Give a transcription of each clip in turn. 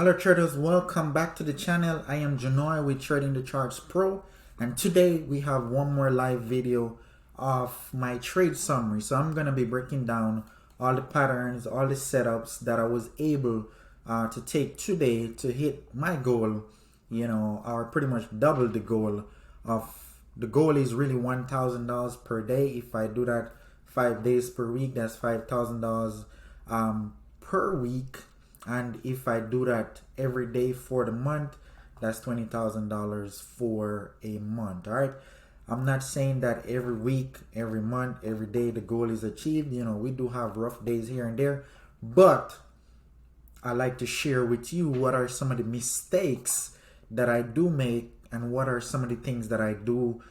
Hello traders, welcome back to the channel. I am Janoy with Trading the Charts Pro, and today we have one more live video of my trade summary. So I'm going to be breaking down all the patterns, all the setups that I was able to take today to hit my goal, or pretty much double the goal the goal is really $1,000 per day. If I do that 5 days per week, that's $5,000 per week. And if I do that every day for the month, that's $20,000 for a month. All right. I'm not saying that every week, every month, every day the goal is achieved. We do have rough days here and there, but I like to share with you what are some of the mistakes that I do make and what are some of the things that I do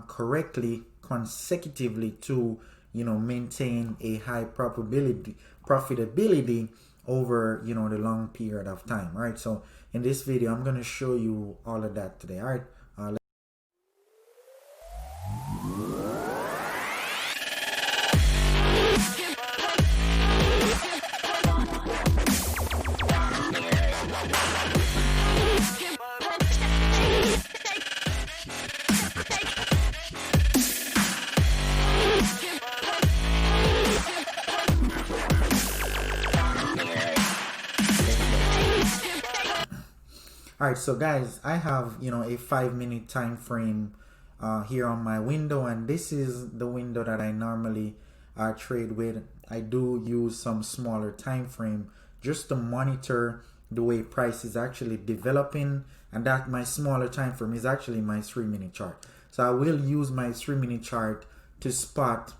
correctly consecutively to maintain a high profitability over the long period of time. All right, so in this video I'm going to show you all of that today. All right, Alright, so guys, I have a 5-minute time frame here on my window, and this is the window that I normally trade with. I do use some smaller time frame just to monitor the way price is actually developing, and that my smaller time frame is actually my 3-minute chart. So I will use my 3-minute chart to spot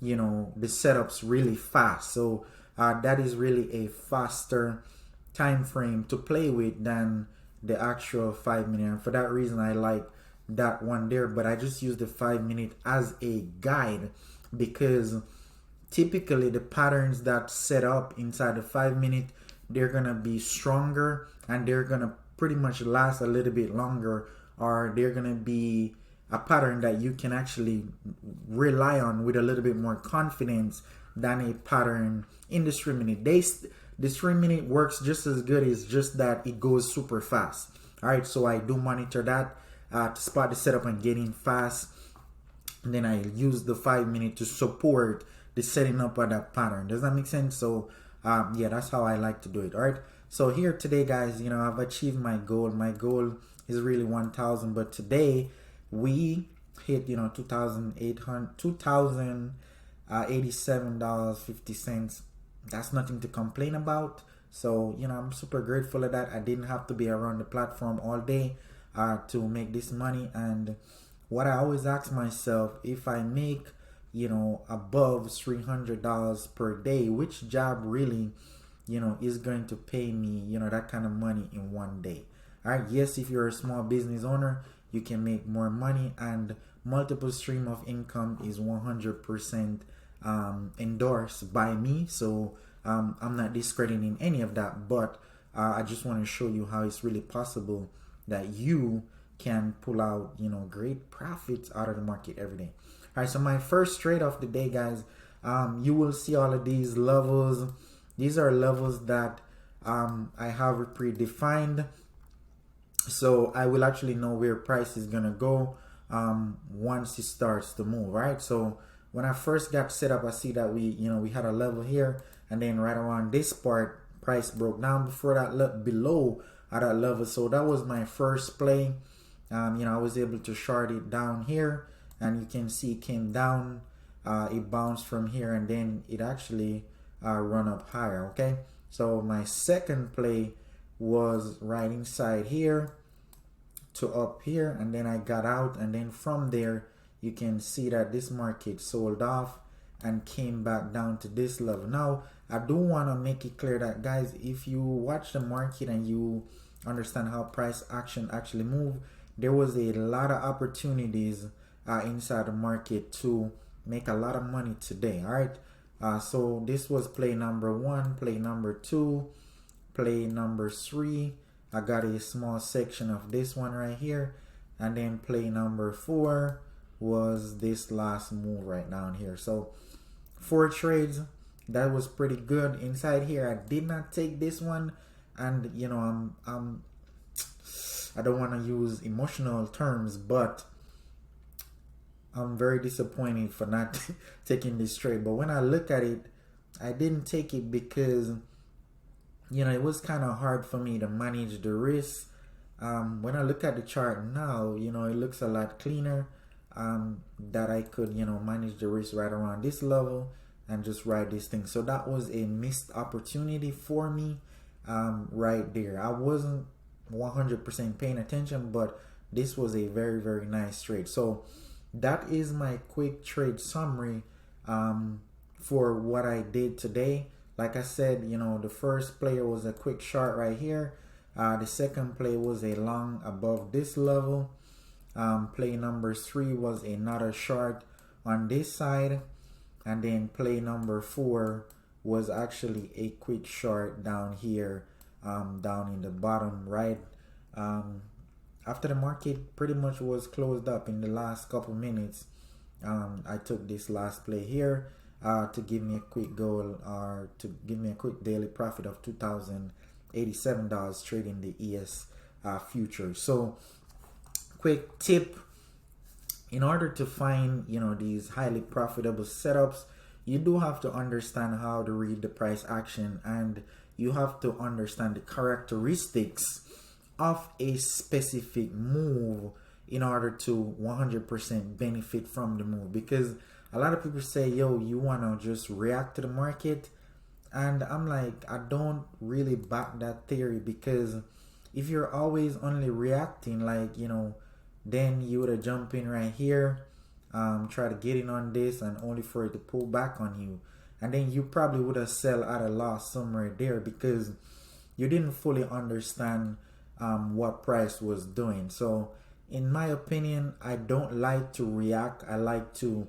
the setups really fast. So that is really a faster time frame to play with than the actual 5-minute, and for that reason I like that one there. But I just use the 5-minute as a guide because typically the patterns that set up inside the 5-minute, they're gonna be stronger and they're gonna pretty much last a little bit longer, or they're gonna be a pattern that you can actually rely on with a little bit more confidence than a pattern in the 3-minute. The 3-minute works just as good, it's just that it goes super fast. All right, so I do monitor that to spot the setup and get in fast. And then I use the 5-minute to support the setting up of that pattern. Does that make sense? So yeah, that's how I like to do it. All right, so here today, guys, I've achieved my goal. My goal is really 1,000, but today we hit $2,087.50. That's nothing to complain about. So I'm super grateful of that. I didn't have to be around the platform all day to make this money. And what I always ask myself, if I make above $300 per day, which job really is going to pay me that kind of money in one day? All right, yes, if you're a small business owner, you can make more money, and multiple stream of income is 100% endorsed by me. So I'm not discrediting any of that, but I just want to show you how it's really possible that you can pull out great profits out of the market every day. All right, so my first trade of the day, guys, you will see all of these levels. These are levels that I have predefined, so I will actually know where price is gonna go once it starts to move. Right, so when I first got set up, I see that we had a level here, and then right around this part, price broke down before that below at that level. So that was my first play. I was able to short it down here, and you can see it came down, it bounced from here, and then it actually run up higher. Okay, so my second play was right inside here to up here, and then I got out, and then from there you can see that this market sold off and came back down to this level. Now I do want to make it clear that, guys, if you watch the market and you understand how price action actually move, there was a lot of opportunities inside the market to make a lot of money today. All right, so this was play number 1, play number 2, play number 3. I got a small section of this one right here, and then play number 4 was this last move right down here. So 4 trades, that was pretty good. Inside here, I did not take this one. and you know, I don't want to use emotional terms, but I'm very disappointed for not taking this trade. But when I look at it, I didn't take it because, you know, it was kind of hard for me to manage the risk. When I look at the chart now, you know, it looks a lot cleaner. That I could, you know, manage the risk right around this level and just ride this thing. So that was a missed opportunity for me, right there. I wasn't 100% paying attention, but this was a very, very nice trade. So that is my quick trade summary for what I did today. Like I said, you know, the first play was a quick short right here. The second play was a long above this level. Play number 3 was another short on this side, and then play number 4 was actually a quick short down here, down in the bottom right. After the market pretty much was closed up in the last couple minutes, I took this last play here to give me a quick goal, or to give me a quick daily profit of $2,087 trading the ES future. So quick tip: in order to find, you know, these highly profitable setups, you do have to understand how to read the price action, and you have to understand the characteristics of a specific move in order to 100% benefit from the move. Because a lot of people say, yo, you want to just react to the market, and I'm like, I don't really back that theory, because if you're always only reacting, like, you know, then you would have jumped in right here, try to get in on this, and only for it to pull back on you, and then you probably would have sell at a loss somewhere there, because you didn't fully understand what price was doing. So in my opinion, I don't like to react. I like to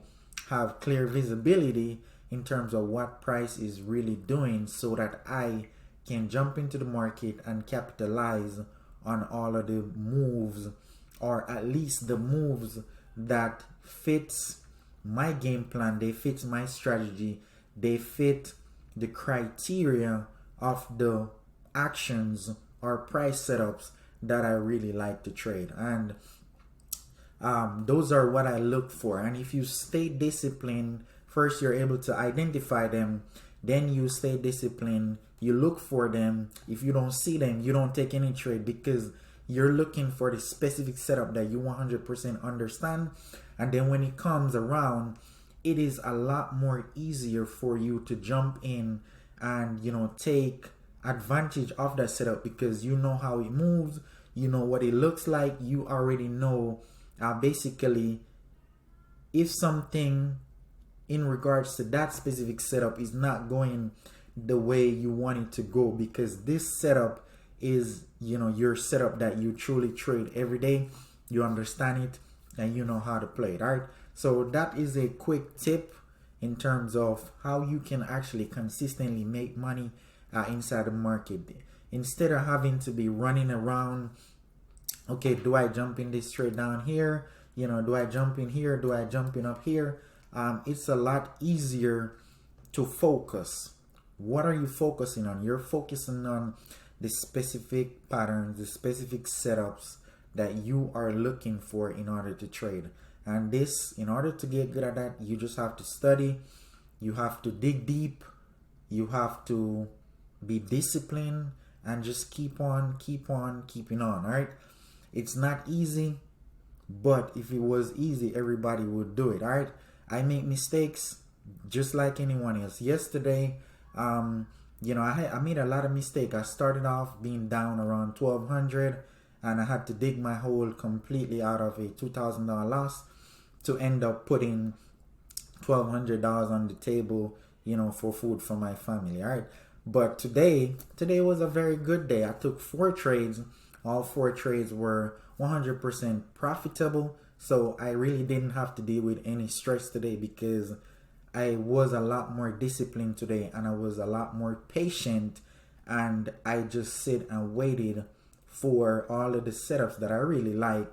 have clear visibility in terms of what price is really doing, so that I can jump into the market and capitalize on all of the moves, or at least the moves that fits my game plan, they fit my strategy, they fit the criteria of the actions or price setups that I really like to trade. And those are what I look for. And if you stay disciplined, first you're able to identify them, then you stay disciplined, you look for them. If you don't see them, you don't take any trade, because you're looking for the specific setup that you 100% understand. And then when it comes around, it is a lot more easier for you to jump in and, you know, take advantage of that setup, because you know how it moves, you know what it looks like, you already know basically if something in regards to that specific setup is not going the way you want it to go, because this setup is, you know, your setup that you truly trade every day, you understand it, and you know how to play it. All right, so that is a quick tip in terms of how you can actually consistently make money inside the market, instead of having to be running around. Okay, do I jump in this trade down here? You know, do I jump in here? Do I jump in up here? It's a lot easier to focus. What are you focusing on? You're focusing on the specific patterns, the specific setups that you are looking for in order to trade. And this, in order to get good at that, you just have to study, you have to dig deep, you have to be disciplined, and just keep on keeping on. All right, it's not easy, but if it was easy, everybody would do it. All right, I make mistakes just like anyone else. Yesterday, you know, I made a lot of mistakes. I started off being down around 1,200, and I had to dig my hole completely out of a $2,000 loss to end up putting $1,200 on the table, you know, for food for my family. All right, but today was a very good day. I took 4 trades. All 4 trades were 100% profitable, so I really didn't have to deal with any stress today, because I was a lot more disciplined today, and I was a lot more patient, and I just sit and waited for all of the setups that I really like.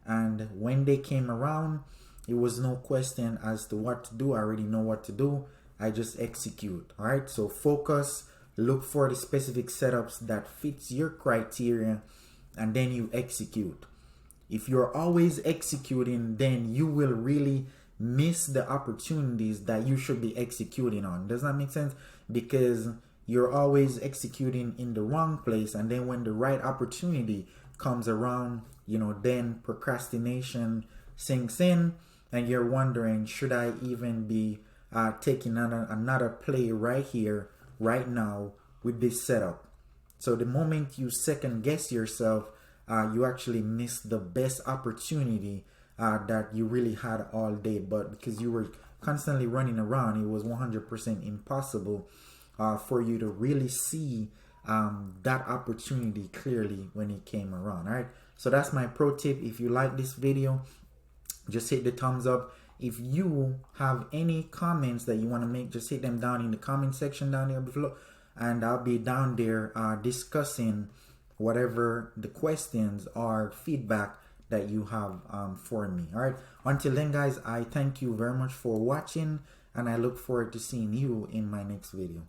And when they came around, it was no question as to what to do. I already know what to do. I just execute. All right, so focus, look for the specific setups that fits your criteria, and then you execute. If you're always executing, then you will really miss the opportunities that you should be executing on. Does that make sense? Because you're always executing in the wrong place, and then when the right opportunity comes around, then procrastination sinks in, and you're wondering, should I even be taking another play right here, right now, with this setup? So the moment you second guess yourself, you actually miss the best opportunity that you really had all day. But because you were constantly running around, it was 100% impossible for you to really see that opportunity clearly when it came around. All right, so that's my pro tip. If you like this video, just hit the thumbs up. If you have any comments that you want to make, just hit them down in the comment section down there below, and I'll be down there discussing whatever the questions or feedback that you have for me. All right, until then, guys, I thank you very much for watching, and I look forward to seeing you in my next video.